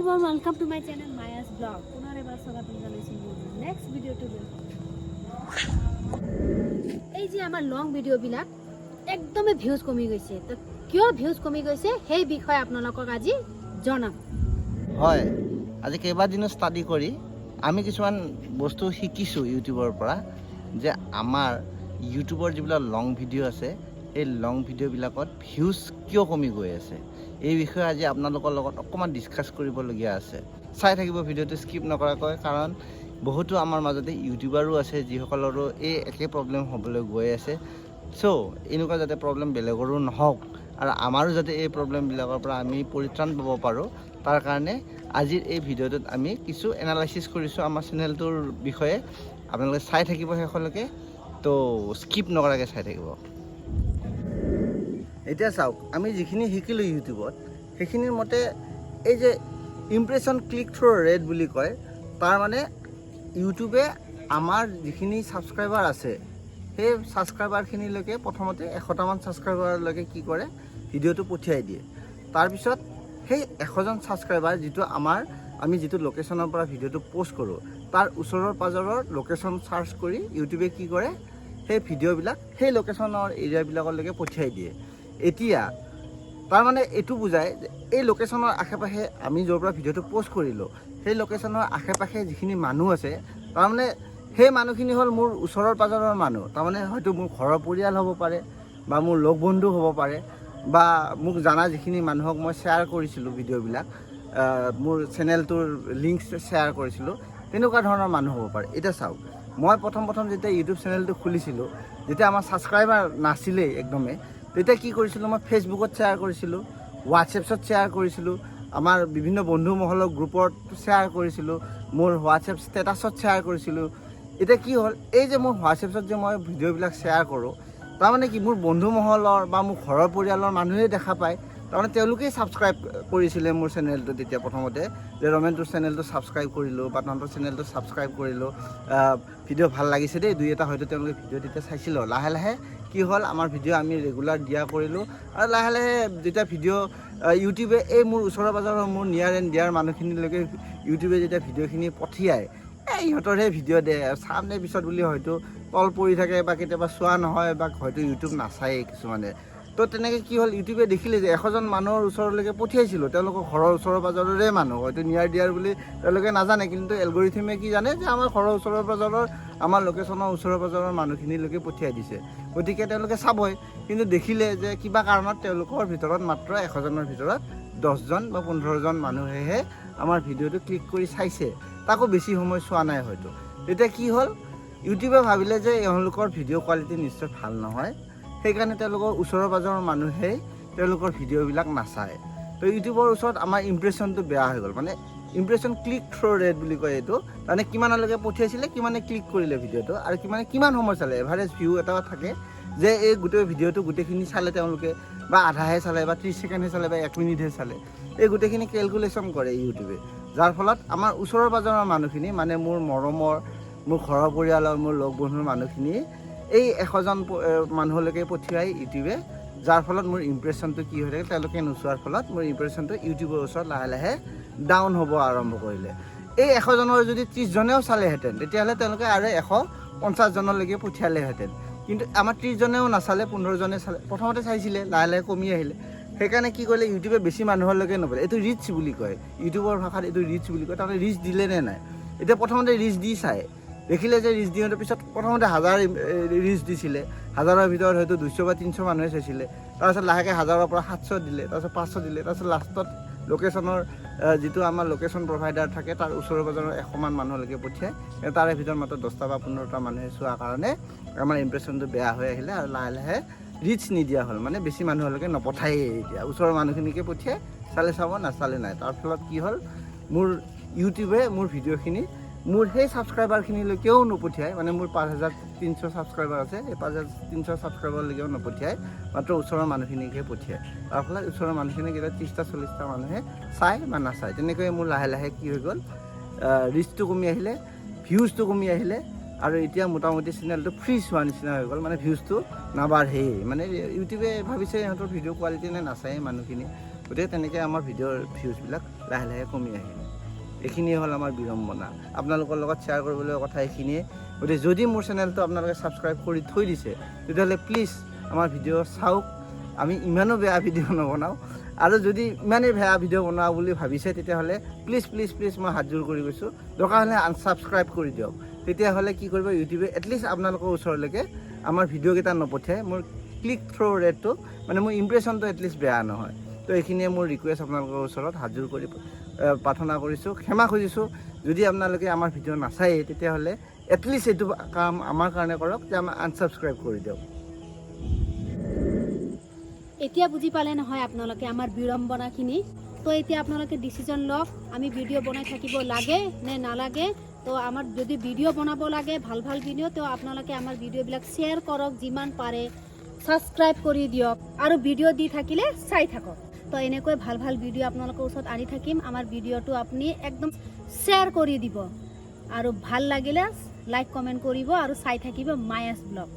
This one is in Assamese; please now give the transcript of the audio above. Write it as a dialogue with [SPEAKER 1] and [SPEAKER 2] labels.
[SPEAKER 1] everyone, welcome to my channel Maya's Vlog. पुनः एक बार स्वागत जनाइছো नेक्स्ट ভিডিওটো লৈ। এই যে আমাৰ লং ভিডিও বিলাক একদমে ভিউজ কমি গৈছে। তো কিয় ভিউজ কমি গৈছে সেই বিষয়ে আপোনালোকক আজি জনাম।
[SPEAKER 2] হয়, আজি কেইবাদিনো ষ্টাডি কৰি আমি কিছুমান বস্তু শিকিছোঁ ইউটিউবৰ পৰা যে আমাৰ ইউটিউবৰ যিবিলাক লং ভিডিঅ' আছে এই লং ভিডিঅ'বিলাকত ভিউজ কিয় কমি গৈ আছে এই বিষয়ে আজি আপোনালোকৰ লগত অকণমান ডিছকাছ কৰিবলগীয়া আছে। চাই থাকিব ভিডিঅ'টো স্কিপ নকৰাকৈ, কাৰণ বহুতো আমাৰ মাজতে ইউটিউবাৰো আছে যিসকলৰো এই একে প্ৰব্লেম হ'বলৈ গৈ আছে। চ' এনেকুৱা যাতে প্ৰব্লেম বেলেগৰো নহওক আৰু আমাৰো যাতে এই প্ৰব্লেমবিলাকৰ পৰা আমি পৰিত্ৰাণ পাব পাৰোঁ, তাৰ কাৰণে আজিৰ এই ভিডিঅ'টোত আমি কিছু এনালাইচিছ কৰিছোঁ আমাৰ চেনেলটোৰ বিষয়ে। আপোনালোকে চাই থাকিব শেষলৈকে, তো স্কিপ নকৰাকৈ চাই থাকিব। এতিয়া চাওক, আমি যিখিনি শিকিলোঁ ইউটিউবত সেইখিনিৰ মতে এই যে ইমপ্ৰেশ্যন ক্লিক থ্ৰু ৰেট বুলি কয়, তাৰ মানে ইউটিউবে আমাৰ যিখিনি ছাবস্ক্ৰাইবাৰ আছে সেই ছাবস্ক্ৰাইবাৰখিনিলৈকে প্ৰথমতে 100টামান ছাবস্ক্ৰাইবাৰলৈকে কি কৰে, ভিডিঅ'টো পঠিয়াই দিয়ে। তাৰপিছত সেই 100জন ছাবস্ক্ৰাইবাৰ যিটো আমি যিটো লোকেশ্যনৰ পৰা ভিডিঅ'টো পষ্ট কৰোঁ তাৰ ওচৰৰ পাজৰৰ লোকেশ্যন চাৰ্চ কৰি ইউটিউবে কি কৰে, সেই ভিডিঅ'বিলাক সেই লোকেশ্যনৰ এৰিয়াবিলাকলৈকে পঠিয়াই দিয়ে। এতিয়া তাৰমানে এইটো বুজায় যে এই লোকেশ্যনৰ আশে পাশে আমি য'ৰ পৰা ভিডিঅ'টো পষ্ট কৰিলোঁ সেই লোকেশ্যনৰ আশে পাশে যিখিনি মানুহ আছে, তাৰমানে সেই মানুহখিনি হ'ল মোৰ ওচৰৰ পাজৰৰ মানুহ। তাৰমানে হয়তো মোৰ ঘৰৰ পৰিয়াল হ'ব পাৰে বা মোৰ লগ বন্ধু হ'ব পাৰে বা মোক জানা যিখিনি মানুহক মই শ্বেয়াৰ কৰিছিলোঁ ভিডিঅ'বিলাক, মোৰ চেনেলটোৰ লিংক শ্বেয়াৰ কৰিছিলোঁ, তেনেকুৱা ধৰণৰ মানুহ হ'ব পাৰে। এতিয়া চাওক, মই প্ৰথম যেতিয়া ইউটিউব চেনেলটো খুলিছিলোঁ, যেতিয়া আমাৰ ছাবস্ক্ৰাইবাৰ নাছিলেই একদমেই, তেতিয়া কি কৰিছিলোঁ, মই ফেচবুকত শ্বেয়াৰ কৰিছিলোঁ, হোৱাটছএপত শ্বেয়াৰ কৰিছিলোঁ, আমাৰ বিভিন্ন বন্ধু মহলৰ গ্ৰুপত শ্বেয়াৰ কৰিছিলোঁ, মোৰ হোৱাটছএপ ষ্টেটাছত শ্বেয়াৰ কৰিছিলোঁ। এতিয়া কি হ'ল, এই যে মোৰ হোৱাটছএপত যে মই ভিডিঅ'বিলাক শ্বেয়াৰ কৰোঁ, তাৰমানে কি মোৰ বন্ধু মহলৰ বা মোৰ ঘৰৰ পৰিয়ালৰ মানুহেই দেখা পায়। তাৰমানে তেওঁলোকেই ছাবস্ক্ৰাইব কৰিছিলে মোৰ চেনেলটো তেতিয়া প্ৰথমতে, যে ৰমেনটোৰ চেনেলটো ছাবস্ক্ৰাইব কৰিলোঁ বা তহঁতৰ চেনেলটো ছাবস্ক্ৰাইব কৰিলোঁ, ভিডিঅ' ভাল লাগিছে দেই, দুই এটা হয়তো তেওঁলোকে ভিডিঅ' তেতিয়া চাইছিলোঁ। লাহে লাহে কি হ'ল, আমাৰ ভিডিঅ' আমি ৰেগুলাৰ দিয়া কৰিলোঁ আৰু লাহে লাহে যেতিয়া ভিডিঅ' ইউটিউবে এই মোৰ ওচৰৰ পাজৰৰ মোৰ নিয়াৰ এণ্ড ডিয়াৰ মানুহখিনিলৈকে ইউটিউবে যেতিয়া ভিডিঅ'খিনি পঠিয়ায়, ইহঁতৰহে ভিডিঅ' দে চাম নে পিছত বুলি হয়তো তল পৰি থাকে বা কেতিয়াবা চোৱা নহয় বা হয়তো ইউটিউব নাচায়েই কিছুমানে। তো তেনেকৈ কি হ'ল, ইউটিউবে দেখিলে যে 100জন মানুহৰ ওচৰলৈকে পঠিয়াইছিলোঁ, তেওঁলোকৰ ঘৰৰ ওচৰৰ পাজৰৰে মানুহ, হয়তো নিয়াৰ ডিয়াৰ বুলি তেওঁলোকে নাজানে, কিন্তু এলগৰিথমে কি জানে যে আমাৰ ঘৰৰ ওচৰৰ পাজৰৰ আমাৰ লোকেশ্যনৰ ওচৰৰ পাজৰৰ মানুহখিনিলৈকে পঠিয়াই দিছে, গতিকে তেওঁলোকে চাবই। কিন্তু দেখিলে যে কিবা কাৰণত তেওঁলোকৰ ভিতৰত মাত্ৰ 100জনৰ ভিতৰত 10জন বা 15জন মানুহেহে আমাৰ ভিডিঅ'টো ক্লিক কৰি চাইছে, তাকো বেছি সময় চোৱা নাই হয়তো। তেতিয়া কি হ'ল, ইউটিউবে ভাবিলে যে এওঁলোকৰ ভিডিঅ' কোৱালিটি নিশ্চয় ভাল নহয়, সেইকাৰণে তেওঁলোকৰ ওচৰৰ পাজৰৰ মানুহেই তেওঁলোকৰ ভিডিঅ'বিলাক নাচায়। তো ইউটিউবৰ ওচৰত আমাৰ ইমপ্ৰেশ্যনটো বেয়া হৈ গ'ল, মানে ইমপ্ৰেশ্যন ক্লিক থ্ৰু ৰেট বুলি কয় এইটো। মানে কিমানলৈকে পঠিয়াইছিলে, কিমানে ক্লিক কৰিলে ভিডিঅ'টো আৰু কিমান সময় চালে, এভাৰেজ ভিউ এটা থাকে যে এই গোটেই ভিডিঅ'টো গোটেইখিনি চালে তেওঁলোকে, বা আধাহে চালে বা 30 ছেকেণ্ডহে চালে বা 1 মিনিটহে চালে, এই গোটেইখিনি কেলকুলেশ্যন কৰে ইউটিউবে। যাৰ ফলত আমাৰ ওচৰৰ পাজৰৰ মানুহখিনি, মানে মোৰ মৰমৰ, মোৰ ঘৰৰ পৰিয়ালৰ, মোৰ লগ বন্ধুৰ মানুহখিনি এই 100জন মানুহলৈকে পঠিয়াই ইউটিউবে, যাৰ ফলত মোৰ ইমপ্ৰেশ্যনটো কি হৈ থাকে, তেওঁলোকে নোচোৱাৰ ফলত মোৰ ইমপ্ৰেশ্যনটো ইউটিউবৰ ওচৰত লাহে লাহে ডাউন হ'ব আৰম্ভ কৰিলে। এই 100জনৰ যদি 30জনেও চালেহেঁতেন, তেতিয়াহ'লে তেওঁলোকে আৰু 150জনলৈকে পঠিয়ালেহেঁতেন। কিন্তু আমাৰ 30জনেও নাচালে, 15জনে চালে, প্ৰথমতে চাইছিলে, লাহে লাহে কমি আহিলে। সেইকাৰণে কি কৰিলে, ইউটিউবে বেছি মানুহলৈকে নপৰে, এইটো ৰিচ বুলি কয়, ইউটিউবৰ ভাষাত এইটো ৰিচ বুলি কয়। তাৰমানে ৰিচ দিলে নে নাই, এতিয়া প্ৰথমতে ৰিচ দি চায়, দেখিলে যে ৰিচ দিওঁতে পিছত প্ৰথমতে 1000 ৰিচ দিছিলে, 1000ৰ ভিতৰত হয়তো 200 বা 300 মানুহে চাইছিলে, তাৰপিছত লাহেকৈ 1000ৰ পৰা 700 দিলে, তাৰপিছত 500 দিলে, তাৰপিছত লাষ্টত লোকেশ্যনৰ যিটো আমাৰ লোকেশ্যন প্ৰভাইডাৰ থাকে তাৰ ওচৰৰ পাজৰৰ 100মান মানুহলৈকে পঠিয়ায়, তাৰে ভিতৰত মাত্ৰ 10টা বা 15টা মানুহে চোৱাৰ কাৰণে আমাৰ ইমপ্ৰেশ্যনটো বেয়া হৈ আহিলে আৰু লাহে লাহে ৰিচ নিদিয়া হ'ল, মানে বেছি মানুহলৈকে নপঠায়েই। এতিয়া ওচৰৰ মানুহখিনিকে পঠিয়াই, চালে চাব, নাচালে নাই। তাৰ ফলত কি হ'ল, মোৰ ইউটিউবে মোৰ ভিডিঅ'খিনি মোৰ সেই ছাবস্ক্ৰাইবাৰখিনিলৈকেও নপঠিয়ায়, মানে মোৰ 5300 ছাবস্ক্ৰাইবাৰ আছে, এই 5300 ছাবস্ক্ৰাইবাৰলৈকেও নপঠিয়ায়, মাত্ৰ ওচৰৰ মানুহখিনিকহে পঠিয়ায়। তাৰ ফলত ওচৰৰ মানুহখিনিক এতিয়া 30টা 40টা মানুহে চায় বা নাচায়। তেনেকৈয়ে মোৰ লাহে লাহে কি হৈ গ'ল, ৰিচটো কমি আহিলে, ভিউজটো কমি আহিলে, আৰু এতিয়া মোটামুটি চেনেলটো ফ্ৰীজ হোৱাৰ নিচিনা হৈ গ'ল, মানে ভিউজটো নাবাঢ়েই। মানে ইউটিউবে ভাবিছে ইহঁতৰ ভিডিঅ' কোৱালিটি নে নাচায়েই মানুহখিনি, গতিকে তেনেকৈ আমাৰ ভিডিঅ'ৰ ভিউজবিলাক লাহে লাহে কমি আহিল। এইখিনিয়ে হ'ল আমাৰ বিড়ম্বনা। আপোনালোকৰ লগত শ্বেয়াৰ কৰিবলৈ কথা এইখিনিয়ে। গতিকে যদি মোৰ চেনেলটো আপোনালোকে ছাবস্ক্ৰাইব কৰি থৈ দিছে তেতিয়াহ'লে প্লিজ আমাৰ ভিডিঅ' চাওক। আমি ইমানো বেয়া ভিডিঅ' নবনাওঁ, আৰু যদি ইমানেই বেয়া ভিডিঅ' বনাওঁ বুলি ভাবিছে তেতিয়াহ'লে প্লিজ প্লিজ প্লিজ মই হাতযোৰ কৰি গৈছোঁ, দৰকাৰ হ'লে আনছাবস্ক্ৰাইব কৰি দিয়ক। তেতিয়াহ'লে কি কৰিব, ইউটিউবে এটলিষ্ট আপোনালোকৰ ওচৰলৈকে আমাৰ ভিডিঅ'কেইটা নপঠিয়াই। মোৰ ক্লিক থ্ৰ' ৰেটটো মানে মোৰ ইমপ্ৰেশ্যনটো এটলিষ্ট বেয়া নহয়। তো এইখিনিয়ে মোৰ ৰিকুৱেষ্ট আপোনালোকৰ ওচৰত হাতযোৰ কৰি প্ৰাৰ্থনা কৰিছোঁ, ক্ষমা খুজিছোঁ। যদি আপোনালোকে আমাৰ ভিডিঅ' নাচায়েই তেতিয়াহ'লে এটলিষ্ট এইটো কাম আমাৰ কাৰণে কৰক যে আমাক আনছাবস্ক্ৰাইব কৰি দিয়ক।
[SPEAKER 1] এতিয়া বুজি পালে নহয় আপোনালোকে আমাৰ বিড়ম্বনাখিনি। তো এতিয়া আপোনালোকে ডিচিজন লওক, আমি ভিডিঅ' বনাই থাকিব লাগে নে নালাগে। তো আমাৰ যদি ভিডিঅ' বনাব লাগে, ভাল ভাল ভিডিঅ', তো আপোনালোকে আমাৰ ভিডিঅ'বিলাক শ্বেয়াৰ কৰক যিমান পাৰে, ছাবস্ক্ৰাইব কৰি দিয়ক, আৰু ভিডিঅ' দি থাকিলে চাই থাকক। তো এনেকৈ ভাল ভাল ভিডিঅ' আপোনালোকৰ ওচৰত আনি থাকিম। আমাৰ ভিডিঅ'টো আপুনি একদম শ্বেয়াৰ কৰি দিব, আৰু ভাল লাগিলে লাইক কমেণ্ট কৰিব, আৰু চাই থাকিব মায়াছ ব্লগ।